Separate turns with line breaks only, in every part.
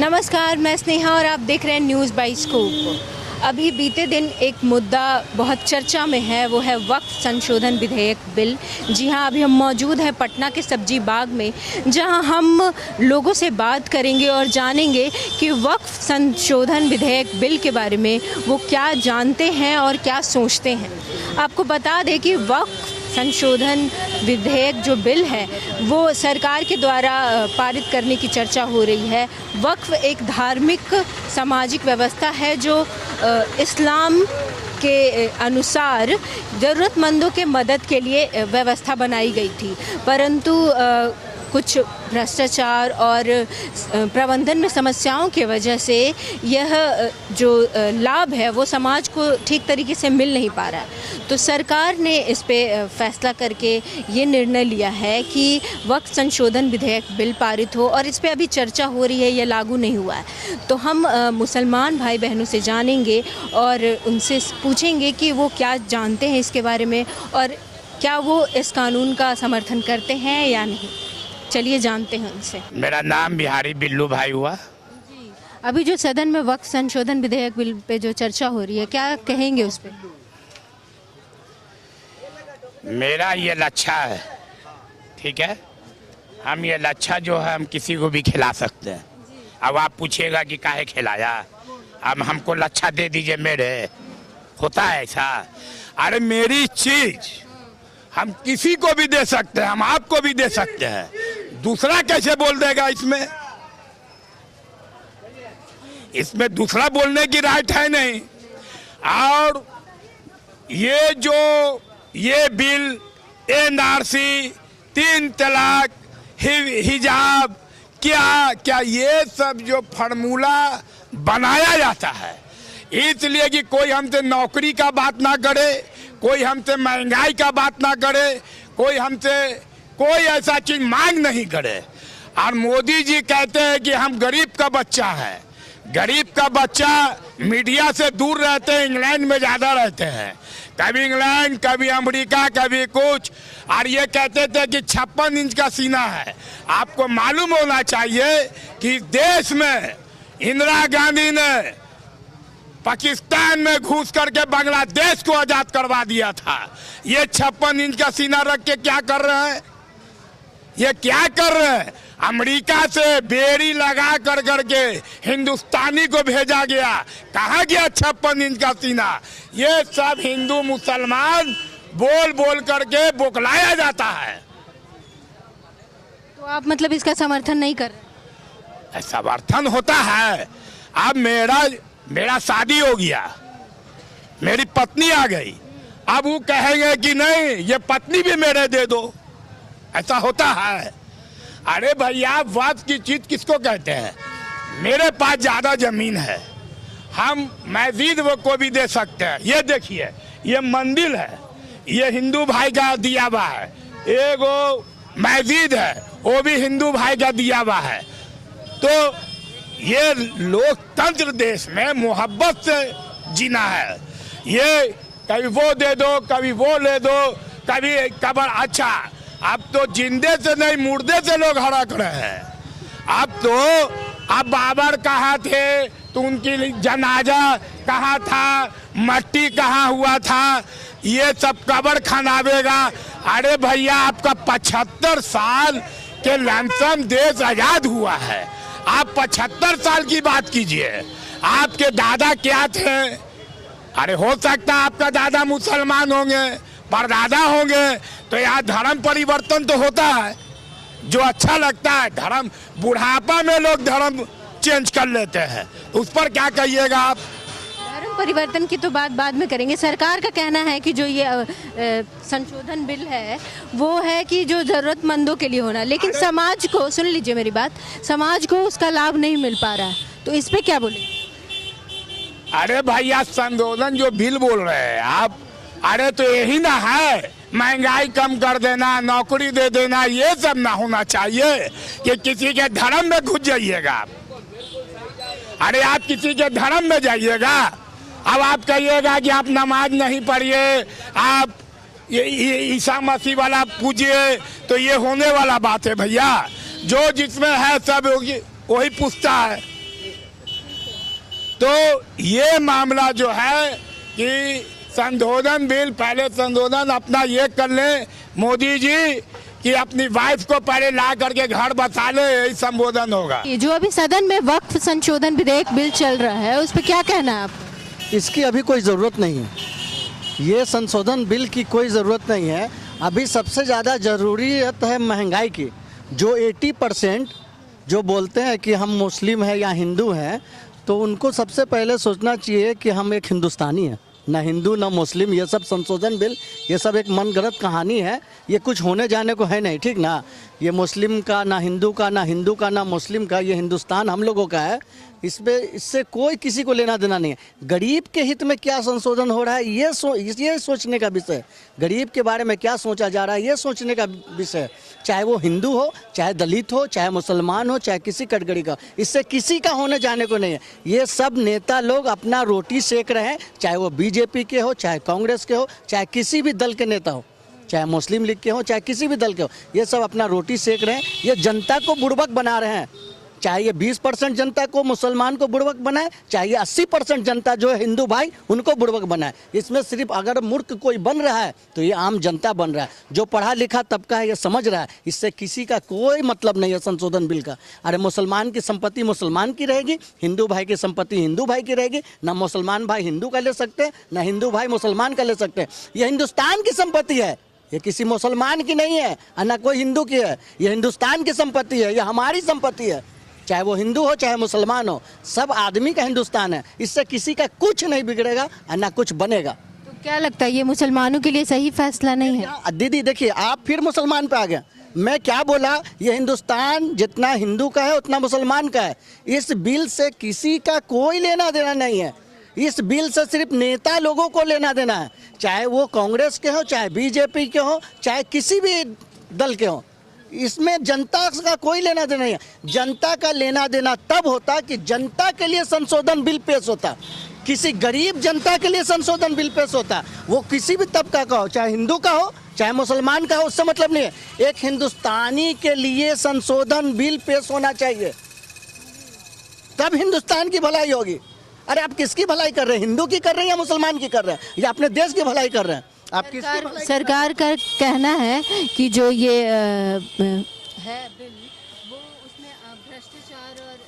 नमस्कार, मैं स्नेहा और आप देख रहे हैं न्यूज़ बाई स्कूप। अभी बीते दिन एक मुद्दा बहुत चर्चा में है, वो है वक्फ संशोधन विधेयक बिल। जी हाँ, अभी हम मौजूद हैं पटना के सब्जी बाग में, जहां हम लोगों से बात करेंगे और जानेंगे कि वक्फ संशोधन विधेयक बिल के बारे में वो क्या जानते हैं और क्या सोचते हैं। आपको बता दें कि वक्फ संशोधन विधेयक जो बिल है वो सरकार के द्वारा पारित करने की चर्चा हो रही है। वक्फ एक धार्मिक सामाजिक व्यवस्था है जो इस्लाम के अनुसार ज़रूरतमंदों के मदद के लिए व्यवस्था बनाई गई थी, परंतु कुछ भ्रष्टाचार और प्रबंधन में समस्याओं की वजह से यह जो लाभ है वो समाज को ठीक तरीके से मिल नहीं पा रहा है। तो सरकार ने इस पे फैसला करके ये निर्णय लिया है कि वक्फ संशोधन विधेयक बिल पारित हो, और इस पे अभी चर्चा हो रही है, यह लागू नहीं हुआ है। तो हम मुसलमान भाई बहनों से जानेंगे और उनसे पूछेंगे कि वो क्या जानते हैं इसके बारे में और क्या वो इस कानून का समर्थन करते हैं या नहीं। चलिए जानते हैं उनसे।
मेरा नाम बिहारी बिल्लू भाई हुआ।
जी, अभी जो सदन में वक्फ संशोधन विधेयक बिल पे जो चर्चा हो रही है, क्या कहेंगे उस पे?
मेरा ये लच्छा है, ठीक है। हम ये लच्छा जो है हम किसी को भी खिला सकते हैं। अब आप पूछिएगा कि काहे खिलाया, अब हमको लच्छा दे दीजिए मेरे, होता है ऐसा? अरे मेरी चीज हम किसी को भी दे सकते हैं, हम आपको भी दे सकते हैं, दूसरा कैसे बोल देगा इसमें? इसमें दूसरा बोलने की राइट है नहीं। और ये बिल एनआरसी, 3 तलाक, हिजाब, क्या ये सब जो फार्मूला बनाया जाता है इसलिए कि कोई हमसे नौकरी का बात ना करे, कोई हमसे महंगाई का बात ना करे, कोई हमसे कोई ऐसा चीज मांग नहीं करे। और मोदी जी कहते हैं कि हम गरीब का बच्चा है। गरीब का बच्चा मीडिया से दूर रहते हैं, इंग्लैंड में ज्यादा रहते हैं, कभी इंग्लैंड कभी अमेरिका कभी कुछ। और ये कहते थे कि 56 इंच का सीना है। आपको मालूम होना चाहिए कि देश में इंदिरा गांधी ने पाकिस्तान में घुस करके बांग्लादेश को आजाद करवा दिया था। ये 56 इंच का सीना रख के क्या कर रहे हैं? ये क्या कर रहे हैं? अमेरिका से बेड़ी लगा कर करके हिंदुस्तानी को भेजा गया। कहाँ गया 56 इंच का सीना? ये सब हिंदू मुसलमान बोल बोल करके बोकलाया जाता है।
तो आप मतलब इसका समर्थन नहीं कर रहे?
समर्थन होता है। अब मेरा शादी हो गया, मेरी पत्नी आ गई, अब वो कहेंगे कि नहीं ये पत्नी भी मेरे दे दो, ऐसा होता है? अरे भैया, वक्फ की चीज किसको कहते हैं? मेरे पास ज्यादा जमीन है, हम मस्जिद को भी दे सकते हैं। ये देखिए, ये मंदिर है, ये हिंदू भाई का दिया हुआ है। एगो मस्जिद है, वो भी हिंदू भाई का दिया हुआ है। तो ये लोकतंत्र देश में मोहब्बत से जीना है। ये कभी वो दे दो, कभी वो ले दो, कभी कबर। अच्छा, अब तो जिंदे से नहीं मुर्दे से लोग हड़क रहे हैं। अब बाबर कहाँ थे तो उनकी जनाजा कहाँ था, मट्टी कहाँ हुआ था, ये सब कबर खनावेगा। अरे भैया, आपका 75 साल के लमसम देश आजाद हुआ है, आप 75 साल की बात कीजिए। आपके दादा क्या थे? अरे हो सकता है आपका दादा मुसलमान होंगे, परदादा होंगे, तो यहाँ धर्म परिवर्तन तो होता है, जो अच्छा लगता है। धर्म बुढ़ापा में लोग धर्म चेंज कर लेते हैं, उस पर क्या कहिएगा आप?
धर्म परिवर्तन की तो बात बाद में करेंगे। सरकार का कहना है कि जो ये संशोधन बिल है वो है कि जो ज़रूरतमंदों के लिए होना, लेकिन समाज को, सुन लीजिए मेरी बात, समाज को उसका लाभ नहीं मिल पा रहा है, तो इस पे क्या बोले?
अरे भैया, संशोधन जो बिल बोल रहे हैं आप, अरे तो यही ना है, महंगाई कम कर देना, नौकरी दे देना, ये सब ना होना चाहिए कि किसी के धर्म में घुस जाइएगा आप। अरे आप किसी के धर्म में जाइएगा, अब आप कहिएगा कि आप नमाज नहीं पढ़िए, आप ये ईसा मसीह वाला पूजिए, तो ये होने वाला बात है भैया। जो जिसमें है सब वही पूछता है। तो ये मामला जो है कि संशोधन बिल, पहले संशोधन अपना ये कर ले मोदी जी कि अपनी वाइफ को पहले ला करके घर बसा ले, यही संबोधन होगा।
ये जो अभी सदन में वक्फ संशोधन विधेयक बिल चल रहा है उस पर क्या कहना है आपको?
इसकी अभी कोई ज़रूरत नहीं है। ये संशोधन बिल की कोई ज़रूरत नहीं है। अभी सबसे ज़्यादा ज़रूरियत है महंगाई की। जो 80% जो बोलते हैं कि हम मुस्लिम हैं या हिंदू हैं, तो उनको सबसे पहले सोचना चाहिए कि हम एक हिंदुस्तानी हैं, ना हिंदू ना मुस्लिम। ये सब संशोधन बिल, ये सब एक मनगढ़ंत कहानी है। ये कुछ होने जाने को है नहीं, ठीक ना। ये मुस्लिम का ना हिंदू का, ना हिंदू का ना मुस्लिम का, ये हिंदुस्तान हम लोगों का है। इससे कोई किसी को लेना देना नहीं है। गरीब के हित में क्या संशोधन हो रहा है ये सोचने का विषय। गरीब के बारे में क्या सोचा जा रहा है ये सोचने का विषय। चाहे वो हिंदू हो, चाहे दलित हो, चाहे मुसलमान हो, चाहे किसी कैटेगरी का, इससे किसी का होने जाने को नहीं है। ये सब नेता लोग अपना रोटी सेक रहे हैं, चाहे वो बीजेपी के हो, चाहे कांग्रेस के हो, चाहे किसी भी दल के नेता हो, चाहे मुस्लिम लीग के हो, चाहे किसी भी दल के हो। ये सब अपना रोटी सेक रहे हैं। ये जनता को बुड़बक बना रहे हैं। चाहे ये 20% जनता को, मुसलमान को बुड़बक बनाए, चाहे ये 80% जनता जो है हिंदू भाई उनको बुड़बक बनाए। इसमें सिर्फ अगर मूर्ख कोई बन रहा है तो ये आम जनता बन रहा है। जो पढ़ा लिखा तबका है ये समझ रहा है इससे किसी का कोई मतलब नहीं है संशोधन बिल का। अरे मुसलमान की संपत्ति मुसलमान की रहेगी, हिंदू भाई की संपत्ति हिंदू भाई की रहेगी। ना मुसलमान भाई हिंदू का ले सकते हैं, ना हिंदू भाई मुसलमान का ले सकते हैं। ये हिंदुस्तान की संपत्ति है, ये किसी मुसलमान की नहीं है और ना कोई हिंदू की है। ये हिंदुस्तान की संपत्ति है, ये हमारी संपत्ति है। चाहे वो हिंदू हो, चाहे मुसलमान हो, सब आदमी का हिंदुस्तान है। इससे किसी का कुछ नहीं बिगड़ेगा और ना कुछ बनेगा।
तो क्या लगता है ये मुसलमानों के लिए सही फैसला नहीं है?
दीदी देखिए, आप फिर मुसलमान पे आ गए। मैं क्या बोला, ये हिंदुस्तान जितना हिंदू का है उतना मुसलमान का है। इस बिल से किसी का कोई लेना देना नहीं है। इस बिल से सिर्फ नेता लोगों को लेना देना है, चाहे वो कांग्रेस के हो, चाहे बीजेपी के हो, चाहे किसी भी दल के हो। इसमें जनता का कोई लेना देना नहीं है। जनता का लेना देना तब होता कि जनता के लिए संशोधन बिल पेश होता, किसी गरीब जनता के लिए संशोधन बिल पेश होता। वो किसी भी तबका का हो, चाहे हिंदू का हो, चाहे मुसलमान का हो, उससे मतलब नहीं है। एक हिंदुस्तानी के लिए संशोधन बिल पेश होना चाहिए, तब हिंदुस्तान की भलाई होगी। अरे आप किसकी भलाई कर रहे हैं? हिंदू की कर रहे हैं या मुसलमान की कर रहे हैं, या अपने देश की भलाई कर रहे हैं? आप
सरकार का कहना है कि जो ये है बिल वो उसमें भ्रष्टाचार और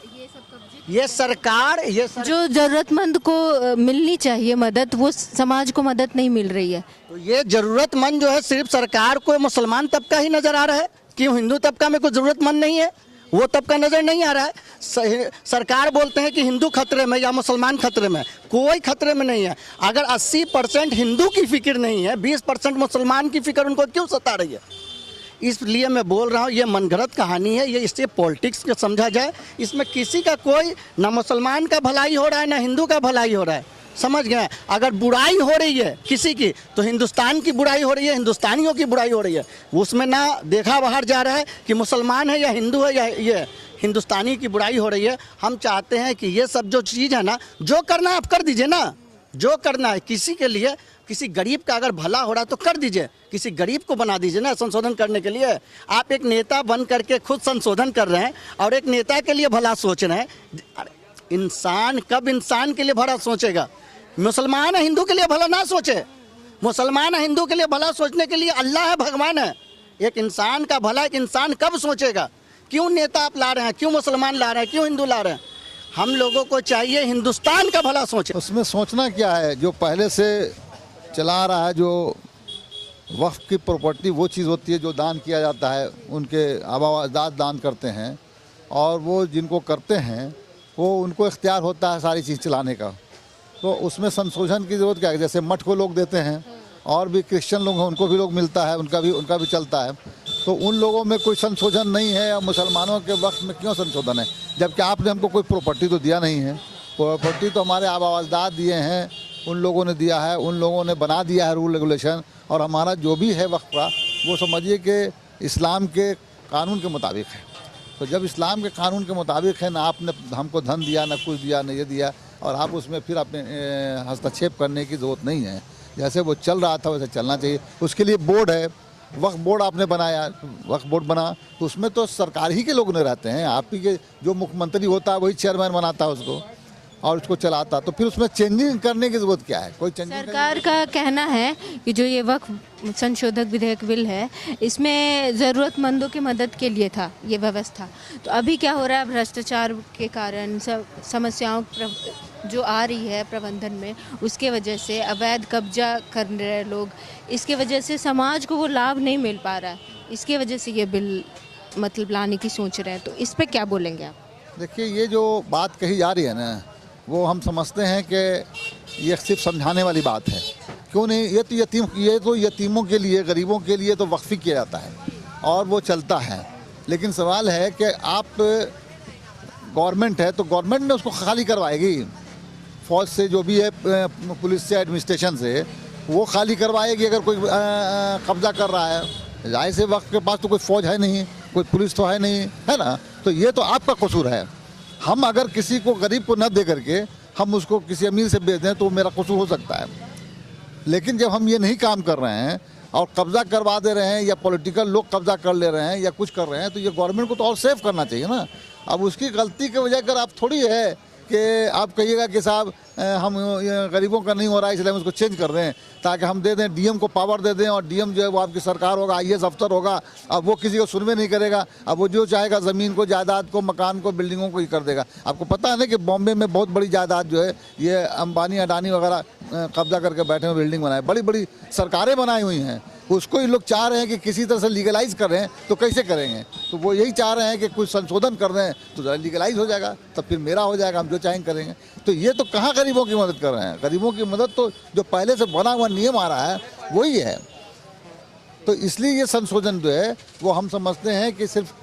ये सब कब्जे,
ये
जो जरूरतमंद को मिलनी चाहिए मदद, वो समाज को मदद नहीं मिल रही है।
तो ये जरूरतमंद जो है सिर्फ सरकार को मुसलमान तबका ही नजर आ रहा है। क्यों हिंदू तबका में कोई जरूरतमंद नहीं है? वो तबका नजर नहीं आ रहा है। सरकार बोलते हैं कि हिंदू खतरे में या मुसलमान खतरे में, कोई खतरे में नहीं है। अगर 80% हिंदू की फिक्र नहीं है, 20% मुसलमान की फिक्र उनको क्यों सता रही है? इसलिए मैं बोल रहा हूँ ये मनगढ़ंत कहानी है। ये इससे पॉलिटिक्स का समझा जाए। इसमें किसी का कोई, ना मुसलमान का भलाई हो रहा है ना हिंदू का भलाई हो रहा है। समझ गए? अगर बुराई हो रही है किसी की तो हिंदुस्तान की बुराई हो रही है, हिंदुस्तानियों की बुराई हो रही है। उसमें ना देखा बाहर जा रहा है कि मुसलमान है या हिंदू है, या ये हिंदुस्तानी की बुराई हो रही है। हम चाहते हैं कि ये सब जो चीज़ है ना, जो करना है आप कर दीजिए ना। जो करना है किसी के लिए, किसी गरीब का अगर भला हो रहा है तो कर दीजिए, किसी गरीब को बना दीजिए ना संशोधन करने के लिए। आप एक नेता बन करके खुद संशोधन कर रहे हैं और एक नेता के लिए भला सोच रहे हैं। इंसान कब इंसान के लिए भला सोचेगा? मुसलमान हिंदू के लिए भला ना सोचे। मुसलमान हिंदू के लिए भला सोचने के लिए अल्लाह है, भगवान है। एक इंसान का भला एक इंसान कब सोचेगा? क्यों नेता आप ला रहे हैं? क्यों मुसलमान ला रहे हैं? क्यों हिंदू ला रहे हैं? हम लोगों को चाहिए हिंदुस्तान का भला सोचे।
उसमें सोचना क्या है, जो पहले से चला रहा है, जो वक्फ की प्रॉपर्टी वो चीज़ होती है जो दान किया जाता है, उनके आबा अजदाद दान करते हैं, और वो जिनको करते हैं वो उनको इख्तियार होता है सारी चीज़ चलाने का। तो उसमें संशोधन की ज़रूरत क्या है? जैसे मठ को लोग देते हैं, और भी क्रिश्चियन लोग हैं उनको भी लोग मिलता है, उनका भी चलता है। तो उन लोगों में कोई संशोधन नहीं है। और मुसलमानों के वक्त में क्यों संशोधन है, जबकि आपने हमको कोई प्रॉपर्टी तो दिया नहीं है। प्रॉपर्टी तो हमारे आबा अजदाद दिए हैं, उन लोगों ने दिया है, उन लोगों ने बना दिया है रूल रेगुलेशन। और हमारा जो भी है वक्फ का, वो समझिए कि इस्लाम के कानून के मुताबिक है। तो जब इस्लाम के कानून के मुताबिक है, ना आपने हमको धन दिया, ना कुछ दिया, ना ये दिया, और आप उसमें फिर अपने हस्तक्षेप करने की ज़रूरत नहीं है। जैसे वो चल रहा था वैसे चलना चाहिए। उसके लिए बोर्ड है, वक्फ बोर्ड आपने बनाया, वक्फ बोर्ड बना तो उसमें तो सरकार ही के लोग नहीं रहते हैं। आप ही के जो मुख्यमंत्री होता है वही चेयरमैन बनाता है उसको। और उसको चलाता, तो फिर उसमें चेंजिंग करने की ज़रूरत क्या है? कोई चेंजिंग
सरकार का कहना है कि जो ये वक्फ संशोधक विधेयक बिल है इसमें ज़रूरतमंदों की मदद के लिए था ये व्यवस्था। तो अभी क्या हो रहा है, भ्रष्टाचार के कारण सब समस्याओं जो आ रही है प्रबंधन में, उसके वजह से अवैध कब्जा कर रहे लोग, इसके वजह से समाज को वो लाभ नहीं मिल पा रहा है, इसके वजह से ये बिल मतलब लाने की सोच रहे हैं। तो इस पे क्या बोलेंगे आप?
देखिए, ये जो बात कही जा रही है ना, वो हम समझते हैं कि ये सिर्फ समझाने वाली बात है। क्यों नहीं? ये तो यतीमों के लिए, गरीबों के लिए तो वक्फ ही किया जाता है और वो चलता है। लेकिन सवाल है कि आप गवर्नमेंट है तो गवर्नमेंट ने उसको खाली करवाएगी, फौज से जो भी है, पुलिस से, एडमिनिस्ट्रेशन से, वो खाली करवाएगी अगर कोई कब्जा कर रहा है। जाहिर से वक्त के पास तो कोई फौज है नहीं, कोई पुलिस तो है नहीं, है ना? तो ये तो आपका कसूर है। हम अगर किसी को, गरीब को न दे करके हम उसको किसी अमीर से बेच दें तो मेरा कसूर हो सकता है। लेकिन जब हम ये नहीं काम कर रहे हैं और कब्जा करवा दे रहे हैं या पॉलिटिकल लोग कब्जा कर ले रहे हैं या कुछ कर रहे हैं, तो ये गवर्नमेंट को तो और सेफ करना चाहिए ना। अब उसकी गलती की वजह कर आप थोड़ी है कि आप कहिएगा कि साहब हम गरीबों का नहीं हो रहा है इसलिए हम उसको चेंज कर रहे हैं, ताकि हम दे दें, डीएम को पावर दे दें, और डीएम जो है वो आपकी सरकार होगा, आईएएस अफसर होगा। अब वो किसी को सुनवे नहीं करेगा, अब वो जो चाहेगा ज़मीन को, जायदाद को, मकान को, बिल्डिंगों को ही कर देगा। आपको पता है ना कि बॉम्बे में बहुत बड़ी जायदाद जो है ये अंबानी अडानी वगैरह कब्जा करके बैठे हुए, बिल्डिंग बनाए, बड़ी बड़ी सरकारें बनाई हुई हैं। उसको ये लोग चाह रहे हैं कि किसी तरह से लीगलाइज कर रहे हैं, तो कैसे करेंगे? तो वो यही चाह रहे हैं कि कुछ संशोधन कर रहे हैं तो लीगलाइज हो जाएगा, तब फिर मेरा हो जाएगा, हम जो चाहेंगे करेंगे। तो ये तो कहाँ गरीबों की मदद कर रहे हैं? गरीबों की मदद तो जो पहले से बना हुआ नियम आ रहा है वही है। तो इसलिए ये संशोधन जो है वो हम समझते हैं कि सिर्फ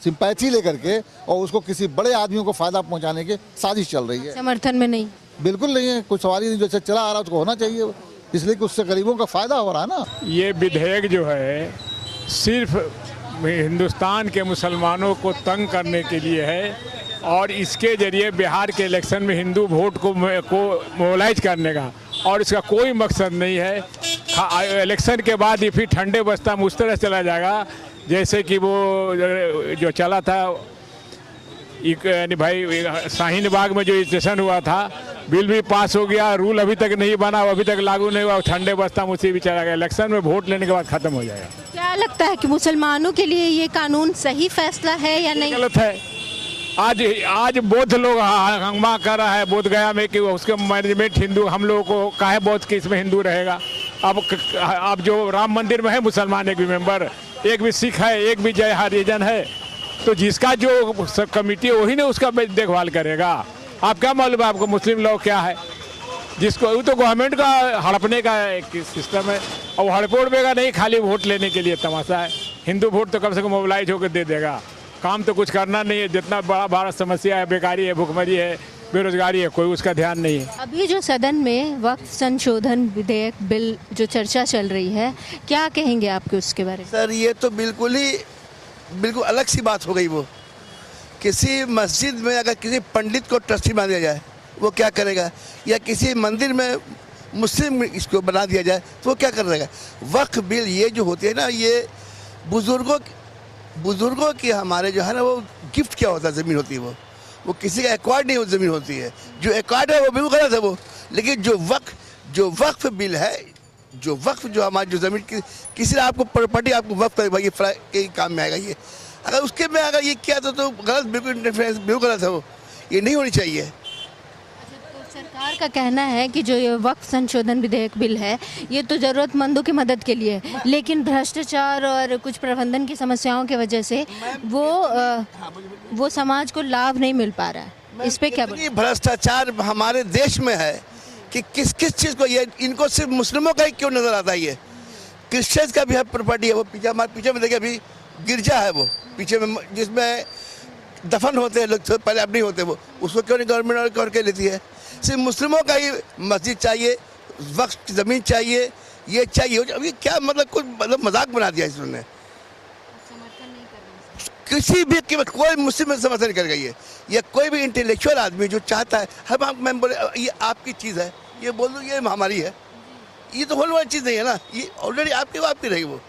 सिंपैथी लेकर के और उसको किसी बड़े आदमियों को फ़ायदा पहुँचाने की साजिश चल रही है।
समर्थन में नहीं,
बिल्कुल नहीं है, कोई सवाल ही नहीं। जैसे चला आ रहा है उसको होना चाहिए, इसलिए कि उससे गरीबों का फ़ायदा हो रहा है ना।
ये विधेयक जो है सिर्फ हिंदुस्तान के मुसलमानों को तंग करने के लिए है और इसके जरिए बिहार के इलेक्शन में हिंदू वोट को मोबिलाइज करने का, और इसका कोई मकसद नहीं है। इलेक्शन के बाद ये फिर ठंडे बस्ता में उस तरह चला जाएगा जैसे कि वो जो चला था, यानी भाई शाहीन बाग में जो स्टेशन हुआ था, बिल भी पास हो गया, रूल अभी तक नहीं बना, अभी तक लागू नहीं हुआ, ठंडे बस्ता में उसी भी चला गया। इलेक्शन में वोट लेने के बाद खत्म हो जाएगा।
क्या लगता है कि मुसलमानों के लिए ये कानून सही फैसला है या नहीं?
गलत है। आज बौद्ध लोग हंगामा कर रहा है बोध गया में कि उसके मैनेजमेंट हिंदू, हम लोगों को काहे बौद्ध के इसमें हिंदू रहेगा। अब जो राम मंदिर में है मुसलमान एक भी मेंबर, एक भी सिख है, एक भी जय हरिजन है, तो जिसका जो सब कमेटी है वही ने उसका देखभाल करेगा। आप क्या मालूम है आपको मुस्लिम लॉ क्या है? जिसको वो तो गवर्नमेंट का हड़पने का एक सिस्टम है, और हड़पोड़ देगा नहीं, खाली वोट लेने के लिए तमाशा है। हिंदू वोट तो कम से कम मोबिलाइज होकर दे देगा, काम तो कुछ करना नहीं है। जितना बड़ा भारत समस्या है, बेकारी है, भुखमरी है, बेरोजगारी है, कोई उसका ध्यान नहीं है।
अभी जो सदन में वक्फ संशोधन विधेयक बिल जो चर्चा चल रही है, क्या कहेंगे आपके उसके बारे में?
सर, ये तो बिल्कुल अलग सी बात हो गई। वो किसी मस्जिद में अगर किसी पंडित को ट्रस्टी बना दिया जाए वो क्या करेगा, या किसी मंदिर में मुस्लिम इसको बना दिया जाए तो वो क्या करेगा? वक्फ बिल ये जो होती है ना, ये बुजुर्गों की हमारे जो है ना वो गिफ्ट क्या होता है, ज़मीन होती है वो किसी का एक्वायर्ड नहीं, वो ज़मीन होती है। जो एक्वायर्ड है वो बिल्कुल गलत है वो। लेकिन जो वक्फ बिल है, जो वक्फ जो हमारी जो ज़मीन किसी ने आपको प्रॉपर्टी आपको वक्फ करे, भाई ये काम में आएगा, ये अगर उसके में अगर ये किया तो गलत, बिल्कुल इंटरफेरेंस बिल्कुल गलत है वो, ये नहीं होनी चाहिए।
सरकार का कहना है कि जो ये वक्फ संशोधन विधेयक बिल है ये तो ज़रूरतमंदों की मदद के लिए है, लेकिन भ्रष्टाचार और कुछ प्रबंधन की समस्याओं की वजह से वो समाज को लाभ नहीं मिल पा रहा है। इस पे क्या बोलें?
भ्रष्टाचार हमारे देश में है कि किस चीज़ को, ये इनको सिर्फ मुस्लिमों का ही क्यों नज़र आता है? ये क्रिश्चियंस का भी है प्रॉपर्टी है। वो पीछे में देखिए, अभी गिरजा है वो पीछे में, जिसमें दफन होते हैं लोग, तो पहले अब नहीं होते वो, उसको क्यों नहीं गवर्नमेंट करके लेती है? सिर्फ मुस्लिमों का ही मस्जिद चाहिए, वक्फ ज़मीन चाहिए, ये चाहिए। अभी क्या मतलब कुछ मजाक बना दिया इसने। किसी भी कोई मुस्लिम समर्थन कर गई है, या कोई भी इंटेलेक्चुअल आदमी जो चाहता है मैं बोले ये आपकी चीज़ है, ये बोल दूँ ये हमारी है, ये तो होने वाली चीज़ नहीं है ना। ये ऑलरेडी आपकी रही वो,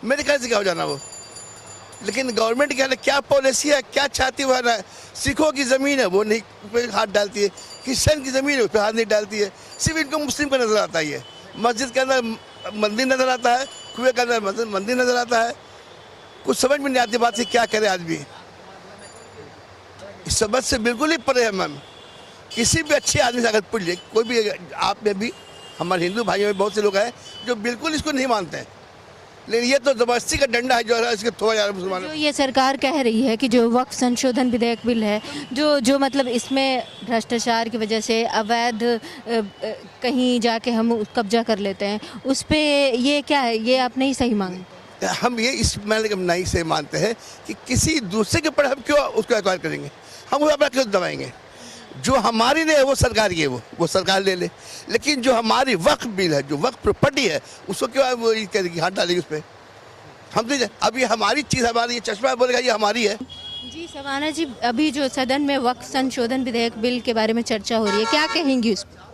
मेरे ख्याल से क्या हो जाना वो। लेकिन गवर्नमेंट के क्या पॉलिसी है, क्या चाहती है ना। सिखों की ज़मीन है वो नहीं उस पर हाथ डालती है, क्रिश्चियन की ज़मीन है उस पर हाथ नहीं डालती है, सिर्फ इनको मुस्लिम का नज़र आता है। मस्जिद के अंदर मंदिर नज़र आता है, कुएं के अंदर मंदिर नज़र आता है। कुछ समझ में नहीं आती बात है, क्या करे आदमी। इस समझ से बिल्कुल ही परे है मैम। किसी भी अच्छे आदमी से अगर पूछ ले, कोई भी, आप में भी, हमारे हिंदू भाइयों में बहुत से लोग हैं जो बिल्कुल इसको नहीं मानते हैं, लेकिन ये तो जबरदस्ती का डंडा है जो है इसके थोड़ा ज़्यादा मुसलमान।
जो ये सरकार कह रही है कि जो वक्फ संशोधन विधेयक बिल है, जो मतलब इसमें भ्रष्टाचार की वजह से अवैध कहीं जाके हम कब्जा कर लेते हैं, उस पे ये क्या है, ये आप नहीं सही मांगे?
हम ये इस मैंने नहीं से मानते हैं कि किसी दूसरे के ऊपर हम क्यों उसको एक्वायर करेंगे, हम वो अपना क्यों दबाएंगे। जो हमारी नहीं है वो सरकार की है, वो सरकार ले ले। लेकिन जो हमारी वक्फ बिल है, जो वक्फ प्रॉपर्टी है, उसको क्यों वो ये करेगी, हाथ डालेगी उस पर। हम तो अभी हमारी चीज़, हमारी ये चश्मा बोलेगा ये हमारी है।
जी सवाना जी, अभी जो सदन में वक्फ संशोधन विधेयक बिल के बारे में चर्चा हो रही है, क्या कहेंगी
उस पर?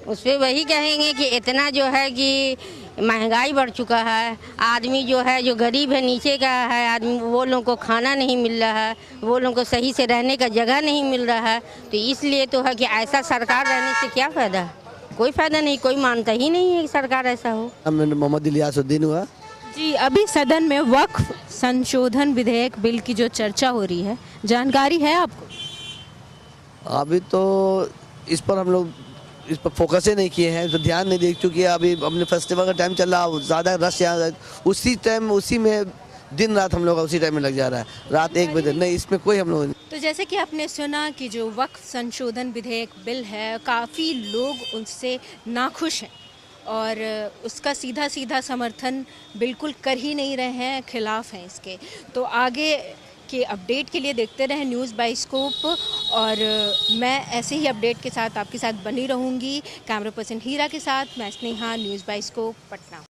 वही कहेंगे कि इतना जो है कि महंगाई बढ़ चुका है, आदमी जो है, जो गरीब है, नीचे का है आदमी, वो लोगों को खाना नहीं मिल रहा है, वो लोगों को सही से रहने का जगह नहीं मिल रहा है। तो इसलिए तो है कि ऐसा सरकार रहने से क्या फ़ायदा है, कोई फ़ायदा नहीं, कोई मानता ही नहीं है कि सरकार ऐसा हो।
मोहम्मद इलियासुद्दीन हुआ।
जी, अभी सदन में वक्फ संशोधन विधेयक बिल की जो चर्चा हो रही है, जानकारी है आपको?
अभी तो इस पर हम लोग इस पर फोकस ही नहीं किए हैं, तो ध्यान नहीं दे, चूँकि अभी अपने फेस्टिवल का टाइम चल रहा, ज़्यादा रश यहाँ उसी टाइम, उसी में दिन रात हम लोग उसी टाइम में लग जा रहा है, रात 1 बजे नहीं, इसमें कोई हम लोग।
तो जैसे कि आपने सुना कि जो वक्फ संशोधन विधेयक बिल है, काफ़ी लोग उससे नाखुश हैं और उसका सीधा सीधा समर्थन बिल्कुल कर ही नहीं रहे हैं, खिलाफ हैं इसके। तो आगे के अपडेट के लिए देखते रहें न्यूज़ बाइस्कोप, और मैं ऐसे ही अपडेट के साथ आपके साथ बनी रहूँगी। कैमरा पर्सन हीरा के साथ मैं स्नेहा, न्यूज़ बाइस्कोप, पटना।